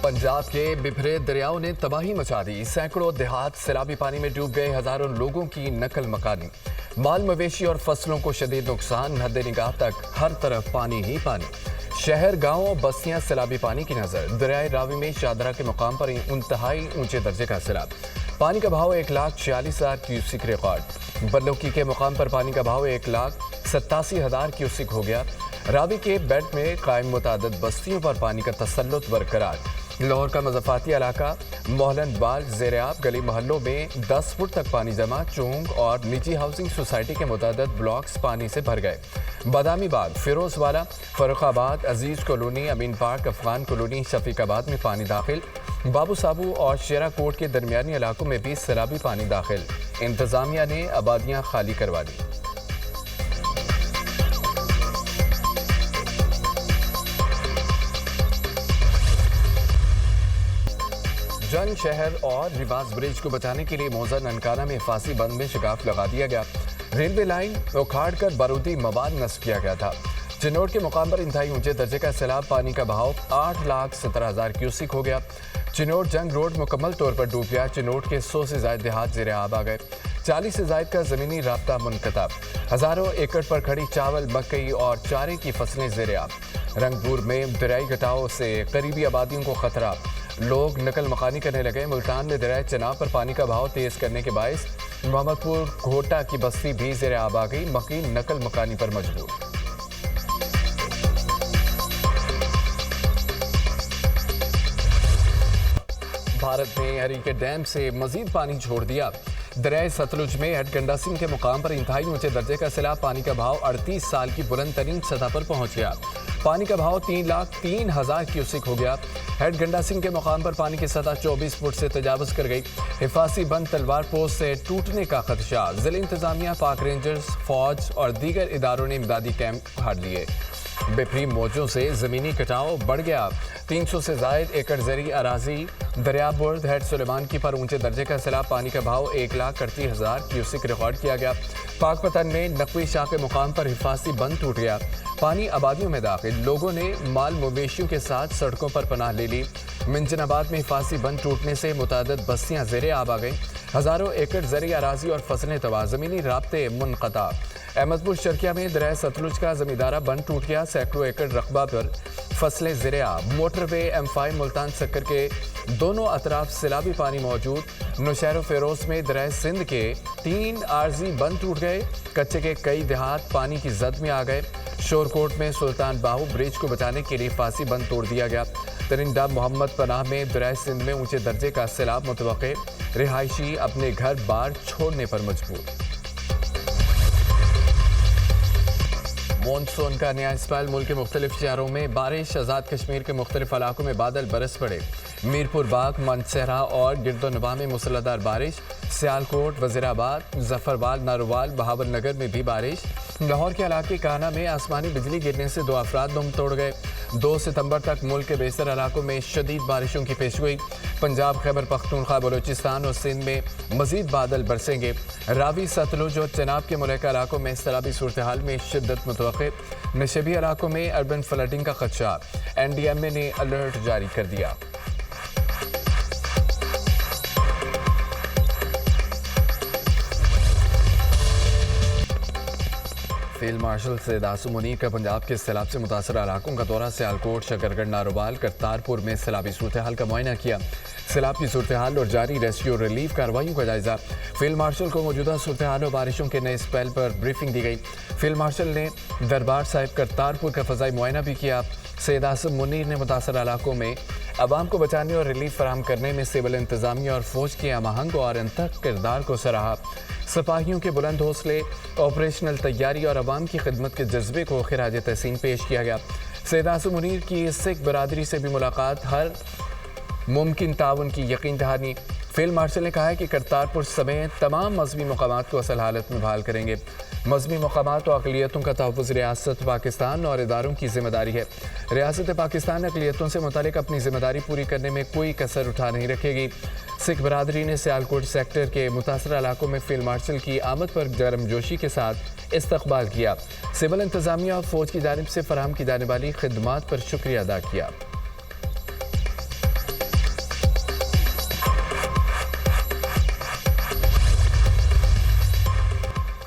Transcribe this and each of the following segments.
पंजाब के बिफरे दरियाओं ने तबाही मचा दी। सैकड़ों देहात सैलाबी पानी में डूब गए। हजारों लोगों की नकल मकानी। माल मवेशी और फसलों को शदीद नुकसान। हद निगाह तक हर तरफ पानी ही पानी। शहर, गांव, बस्तियां सैलाबी पानी की नजर। दरियाए रावी में शादरा के मुकाम पर इंतहाई ऊंचे दर्जे का सैलाब। पानी का बहाव 1,46,000 क्यूसिक रिकॉर्ड। बल्लोकी के मुकाम पर पानी का बहाव 1,87,000 क्यूसिक हो गया। रावी के बेड में कायम मुतादद बस्तियों पर पानी का तसल्लुत बरकरार। लाहौर का मज़फ़ाती इलाका मोहलन बाल ज़ेर-ए-आब गली मोहल्लों में 10 फुट तक पानी जमा। चोंग और निजी हाउसिंग सोसाइटी के मुतादद ब्लॉक्स पानी से भर गए। बादामी बाग, फिरोजवाला, फर्रुखाबाद, अजीज़ कॉलोनी, अमीन पार्क, अफगान कॉलोनी, शफीकाबाद में पानी दाखिल। बाबू साबू और शेरा कोट के दरमियानी इलाकों में भी सैलाबी पानी दाखिल। इंतज़ामिया ने आबादियाँ खाली करवा दी। जंग शहर और रिवाज ब्रिज को बचाने के लिए मौजा ननकाना में हिफाजी बंद में शिगाफ लगा दिया गया। रेलवे लाइन उखाड़ कर बारूदी मवाद नस्ब किया गया था। चिनोट के मुकाम पर इंतहाई ऊंचे दर्जे का सैलाब। पानी का बहाव 8,17,000 क्यूसिक हो गया। चिनोट जंग रोड मुकम्मल तौर पर डूब गया। चिनोट के 100 से ज्यादा देहात ज़ेर-ए-आब आ गए। 40 से ज्यादा का जमीनी राब्ता मुनक़ता। हजारों एकड़ पर खड़ी चावल, मकई और चारे की फसलें ज़ेर-ए-आब। रंगपुर में दरियाई कटाव से करीबी आबादियों को खतरा। लोग नकल मकानी करने लगे। मुल्तान में दरियाए चनाब पर पानी का बहाव तेज करने के बायस मोहम्मदपुर घोटा की बस्ती भी ज़ेर-ए-आब आ गई। मकीन नकल मकानी पर मजबूर। भारत ने हरीके डैम से मजीद पानी छोड़ दिया। दरियाए सतलुज में हेडगंडा सिंह के मुकाम पर इंतहाई ऊंचे दर्जे का सैलाब। पानी का बहाव 38 साल की बुलंद तरीन सतह पर पहुंच गया। पानी का बहाव 3,03,000 क्यूसिक हो गया। हेडगंडा सिंह के मुकाम पर पानी की सतह 24 फुट से तजावज कर गई। हिफाजी बंद तलवार पोस्ट से टूटने का खदशा। जिला इंतजामिया, पाक रेंजर्स, फौज और दीगर इदारों ने इमदादी कैंप हार लिए। बिफरी मौजों से जमीनी कटाव बढ़ गया। 300 से जायद एकड़ ज़री अराजी दरिया बुर्द हेड सुलेमान की पर ऊंचे दर्जे का सैलाब। पानी का भाव 1,38,000 क्यूसिक रिकॉर्ड किया गया। पाकपतन में नकवी शाह के मुकाम पर हिफाजी बंद टूट गया। पानी आबादियों में दाखिल। लोगों ने माल मवेशियों के साथ सड़कों पर पनाह ले ली। मिंजनाबाद में हिफाजी बंद टूटने से मुतादद बस्तियां ज़ेर-ए-आब आ गईं। हजारों एकड़ ज़री अराजी और फसलें तबाह। ज़मीनी राब्ते मुनक़ता। अहमदपुर शर्किया में दरियाए सतलुज का जमींदारा बंद टूट गया। सैकड़ों एकड़ रकबा पर फसलें ज़ेर-ए-आब। मोटरवे M5 मुल्तान सक्कर के दोनों अतराफ सैलाबी पानी मौजूद। नौशहर फेरोज में दरियाए सिंध के 3 आरजी बंद टूट गए। कच्चे के कई देहात पानी की जद में आ गए। शोरकोट में सुल्तान बाहू ब्रिज को बचाने के लिए फांसी बंद तोड़ दिया गया। तरिंदा मोहम्मद पनाह में दरियाए सिंध में ऊंचे दर्जे का सैलाब मुतवक्के। रिहायशी अपने घर बार छोड़ने पर मजबूर। मॉनसून का नया स्पेल। मुल्क के मुख्तलिफ शहरों में बारिश। आज़ाद कश्मीर के मुख्तलिफ इलाकों में बादल बरस पड़े। मीरपुर बाग, मंदसहरा और गिरदोनवा में मूसलाधार बारिश। सियालकोट, वज़ीराबाद, मुज़फ्फरबाद, नारोवाल, बहावल नगर में भी बारिश। लाहौर के इलाके काना में आसमानी बिजली गिरने से 2 अफराद दम तोड़ गए। 2 सितंबर तक मुल्क के बेशतर इलाकों में शदीद बारिशों की पेशगोई। पंजाब, खैबर पख्तूनख्वा, बलोचिस्तान और सिंध में मजीद बादल बरसेंगे। रावी, सतलुज और चनाब के मुल्का इलाकों में सैलाबी सूरत हाल में शिद्दत मुतवक्के। नशेबी इलाकों में अर्बन फ्लडिंग का खदशा। NDMA ने अलर्ट जारी कर दिया। फील्ड मार्शल सैयद आसिम मुनीर का पंजाब के सैलाब से मुतासर इलाकों का दौरा। सियालकोट, शकरगढ़, नारोवाल, करतारपुर में सैलाबी सूरत हाल का मुआयना किया। सैलाब की सूरत हाल और जारी रेस्क्यू रिलीफ कार्रवाइयों का जायजा। फील्ड मार्शल को मौजूदा सूरत हाल और बारिशों के नए स्पेल पर ब्रीफिंग दी गई। फील्ड मार्शल ने दरबार साहिब करतारपुर का फजाई मुआयना भी किया। सैयद आसिम मुनीर ने मुतासर इलाकों में अवाम को बचाने और रिलीफ फराहम करने में सिविल इंतजामिया और फौज के हमआहंग और अनथक किरदार को सराहा। सिपाहियों के बुलंद हौसले, ऑपरेशनल तैयारी और अवाम की खिदमत के जज्बे को खिराज तहसीन पेश किया गया। सैयद आसिम मुनीर की सिख बरादरी से भी मुलाकात। हर मुमकिन ताउन की यकीन दहानी। फील्ड मार्शल ने कहा है कि करतारपुर समेत तमाम मजहबी मकामात को असल हालत में बहाल करेंगे। मजहबी मकामात और अक़लियतों का तहफ़्फ़ुज़ रियासत पाकिस्तान और इदारों की जिम्मेदारी है। रियासत पाकिस्तान अक़लियतों से मुतालिक अपनी जिम्मेदारी पूरी करने में कोई कसर उठा नहीं रखेगी। सिख बरादरी ने सियालकोट सेक्टर के मुतासर इलाकों में फील्ड मार्शल की आमद पर गर्मजोशी के साथ इस्तकबाल किया। सिविल इंतजामिया और फौज की जानिब से फराहम की जाने वाली खिदमात पर शुक्रिया अदा किया।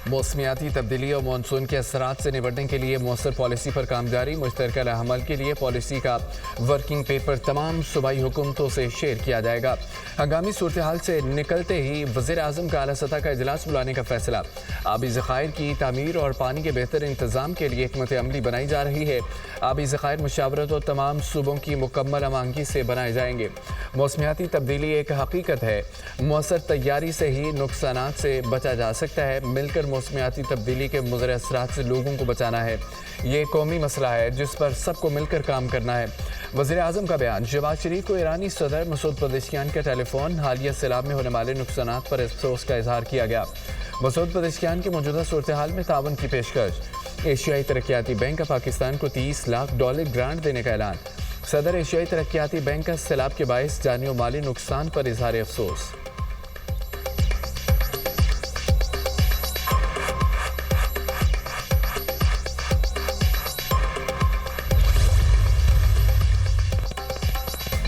मौसमियाती तब्दीली और मानसून के असरात से निपटने के लिए मौसर पॉलिसी पर काम जारी। मुश्तरका अमल के लिए पॉलिसी का वर्किंग पेपर तमाम सूबाई हुकूमतों से शेयर किया जाएगा। हंगामी सूरत हाल से निकलते ही वज़ीर आज़म का आला सतह का इजलास बुलाने का फैसला। आबी ज़खायर की तामीर और पानी के बेहतर इंतजाम के लिए हिकमत अमली बनाई जा रही है। आबी ज़खायर मुशावरत और तमाम सूबों की मुकम्मल अमानगी से बनाए जाएंगे। मौसमियाती तब्दीली एक हकीकत है, मौसर तैयारी से ही नुकसानात से बचा जा सकता है। मिलकर मौसमियाती तब्दीली के मुज़र असरात से लोगों को बचाना है। ये कौमी मसला है जिस पर सबको मिलकर काम करना है। वज़ीर आज़म का बयान। शहबाज शरीफ को ईरानी सदर मसूद पज़ेश्कियान का टेलीफोन। हालिया सैलाब में होने वाले नुकसानात पर अफसोस का इजहार किया गया। मसूद पज़ेश्कियान की मौजूदा सूरत हाल में तावन की पेशकश। एशियाई तरक्याती बैंक का पाकिस्तान को $30 लाख ग्रांट देने का ऐलान। सदर एशियाई तरक्याती बैंक का सैलाब के बायस जानी और माली नुकसान पर इजहार अफसोस।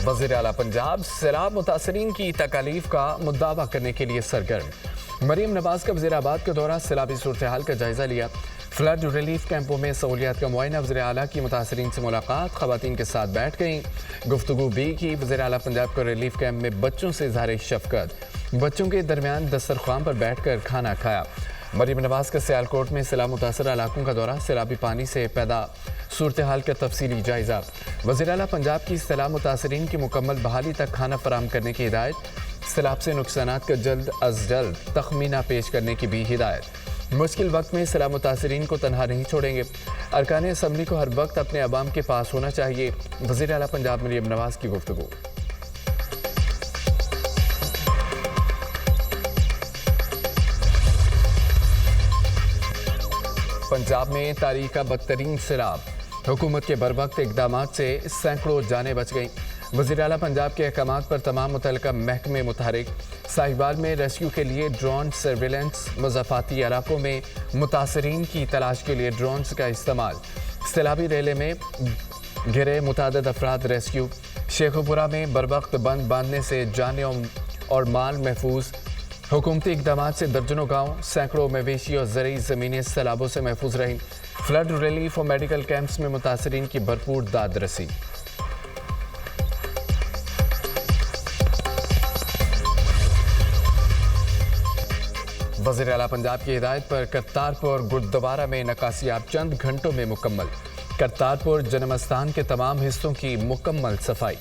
वज़ीर आला पंजाब सैलाब मुतासरीन की तकालीफ का मुद्दावा करने के लिए सरगर्म। मरीम नवाज का वज़ीराबाद का दौरा, सैलाबी सूरत हाल का जायजा लिया। फ्लड रिलीफ कैंपों में सहूलियात का मुआयना। वज़ीर आला की मुतासरीन से मुलाकात, ख़वातीन के साथ बैठ गई, गुफ्तगू भी की। वज़ीर आला पंजाब को रिलीफ कैंप में बच्चों से इज़हार शफ़क़त, बच्चों के दरमियान दस्तरख्वान पर बैठ कर खाना खाया। मरीम नवाज का सियालकोट में सैलाब मुतासर इलाकों का दौरा, सैलाबी पानी से पैदा सूरत हाल का तफसीली जायजा। वज़ीर आला पंजाब की सैलाब मुतासरीन की मुकम्मल बहाली तक खाना फराम करने की हिदायत। सैलाब से नुकसानात का जल्द अज जल्द तखमीना पेश करने की भी हिदायत। मुश्किल वक्त में सैलाब मुतासरीन को तनहा नहीं छोड़ेंगे। अरकान असम्बली को हर वक्त अपने अवाम के पास होना चाहिए। वज़ीर आला पंजाब मरीम नवाज की गुफ्तगू। पंजाब में तारीख का बदतरीन सैलाब, हुकूमत के बरवक्त इक़दामात से सैकड़ों जानें बच गईं। वज़ीर आला पंजाब के अहकामात पर तमाम मुतल्लिका महकमे मुतहरिक। साहिवाल में रेस्क्यू के लिए ड्रोन सर्विलेंस, मज़ाफ़ाती इलाकों में मुतासरीन की तलाश के लिए ड्रोन्स का इस्तेमाल। सैलाबी रेले में घिरे मुतादिद अफराद रेस्क्यू। शेखुपुरा में बरवक्त बंद बांधने से जानें और माल महफूज। हुकूमती इक़दामात से दर्जनों गाँव, सैकड़ों मवेशी और ज़रई ज़मीनें सैलाबों से महफूज रहीं। फ्लड रिलीफ और मेडिकल कैंप्स में मुतासरीन की भरपूर दाद रसी। वज़ीर आला पंजाब की हिदायत पर करतारपुर गुरुद्वारा में नकासियाब चंद घंटों में मुकम्मल। करतारपुर जन्मस्थान के तमाम हिस्सों की मुकम्मल सफाई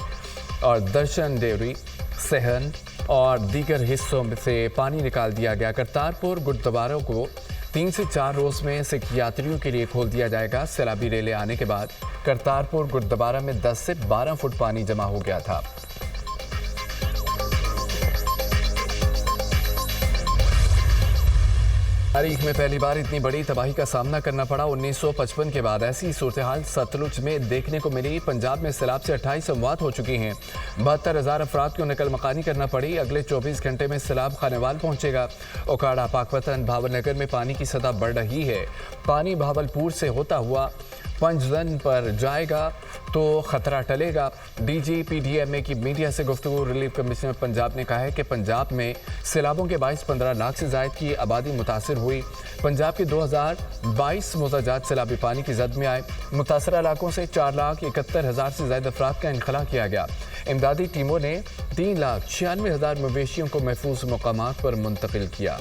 और दर्शन देवरी, सहन और दीगर हिस्सों से पानी निकाल दिया गया। करतारपुर गुरुद्वारा को 3 से 4 रोज़ में सिख यात्रियों के लिए खोल दिया जाएगा। सैलाबी रेले आने के बाद करतारपुर गुरुद्वारा में 10 से 12 फुट पानी जमा हो गया था। तारीख में पहली बार इतनी बड़ी तबाही का सामना करना पड़ा 1955 के बाद। ऐसी सूरत हाल सतलुज में देखने को मिली। पंजाब में सैलाब से 28 अमवात हो चुकी हैं। 72,000 अफराद को नकल मकानी करना पड़ी। अगले 24 घंटे में सैलाब खानेवाल पहुंचेगा। ओकाड़ा, पाकपतन, भावलनगर में पानी की सतह बढ़ रही है। पानी भावलपुर से होता हुआ पंजदन पर जाएगा तो खतरा टलेगा। DGPDMA की मीडिया से गुफ्तगू। रिलीफ कमिश्नर पंजाब ने कहा है कि पंजाब में सैलाबों के बायस 15 लाख से ज़ायद की आबादी मुतासर हुई। पंजाब के 2022 मोजाजात सैलाबी पानी की जद में आए। मुतासर इलाकों से 4,71,000 से ज़ायद अफराद का इनखला किया गया। इमदादी टीमों ने 3,96,000 मवेशियों को महफूज मकामात पर मुंतकिल किया।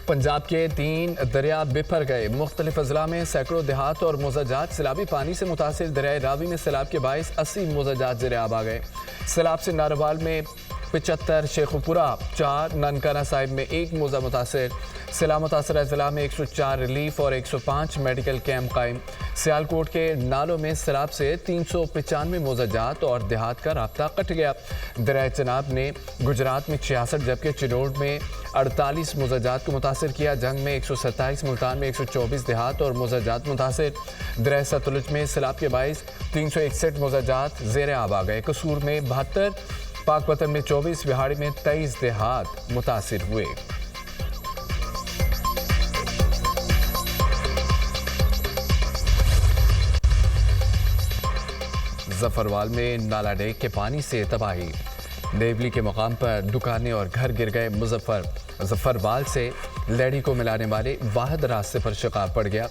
पंजाब के 3 दरिया बिफर गए। मुख्तलिफ अजला में सैकड़ों देहात और मोजाजात सैलाबी पानी से मुतासिर। दरियाए रावी में सैलाब के बायस 80 मोजाजात ज़ेरे आब आ गए। सैलाब से नारवाल में 75, शेखुपुरा 4, ननकाना साहिब में 1 मोजा मुतासर। सैलाब मुतासर अजला में 104 रिलीफ और 105 मेडिकल कैंप कायम। सियालकोट के नालों में सैलाब से 395 मोजाजात और देहात का राब्ता कट गया। दरियाए चनाब ने गुजरात में 66 जबकि चिनोड़ में 48 मोजाजात को मुतासर किया। जंग में 127, मुल्तान में 124 देहात और मोजाजात मुतासर। दरियाए सतलुज में सैलाब के बायस 361 मोजाजात ज़ेरे आब आ गए। कसूर में 72, पाकपतन में 24, बिहाड़ी में 23 देहात मुतासिर हुए। ظفروال میں نالا ڈیگ کے پانی سے تباہی، دیولی کے مقام پر دکانیں اور گھر گر گئے۔ ظفروال سے لیڈی کو ملانے والے واحد راستے پر شقاق پڑ گیا،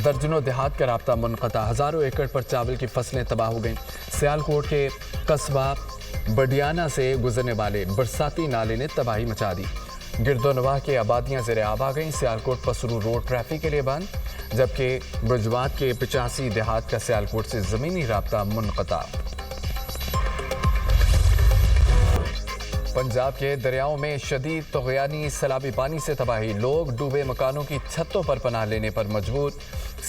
درجنوں دیہات کا رابطہ منقطع، ہزاروں ایکڑ پر چاول کی فصلیں تباہ ہو گئیں۔ سیالکوٹ کے قصبہ بڈیانہ سے گزرنے والے برساتی نالے نے تباہی مچا دی، گرد و نواح کے آبادیاں زیر آب آ گئیں۔ سیالکوٹ پسرو روڈ ٹریفک کے لیے بند، جبکہ برجوات کے 85 دیہات کا سیالکوٹ سے زمینی رابطہ منقطع۔ پنجاب کے دریاؤں میں شدید طغیانی سیلابی پانی سے تباہی، لوگ ڈوبے مکانوں کی چھتوں پر پناہ لینے پر مجبور۔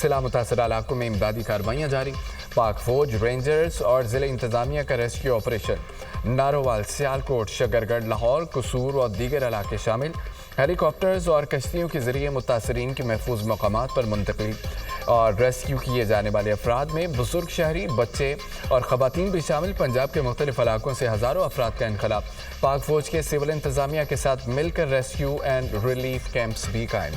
سیلاب متاثرہ علاقوں میں امدادی کارروائیاں جاری، پاک فوج، رینجرز اور ضلع انتظامیہ کا ریسکیو آپریشن۔ نارووال، سیالکوٹ، شکرگڑھ، لاہور، قصور اور دیگر علاقے شامل، ہیلی کاپٹرز اور کشتیوں کے ذریعے متاثرین کی محفوظ مقامات پر منتقلی اور ریسکیو کیے جانے والے افراد میں بزرگ، شہری، بچے اور خواتین بھی شامل۔ پنجاب کے مختلف علاقوں سے ہزاروں افراد کا انخلا، پاک فوج کے سول انتظامیہ کے ساتھ مل کر ریسکیو اینڈ ریلیف کیمپس بھی قائم۔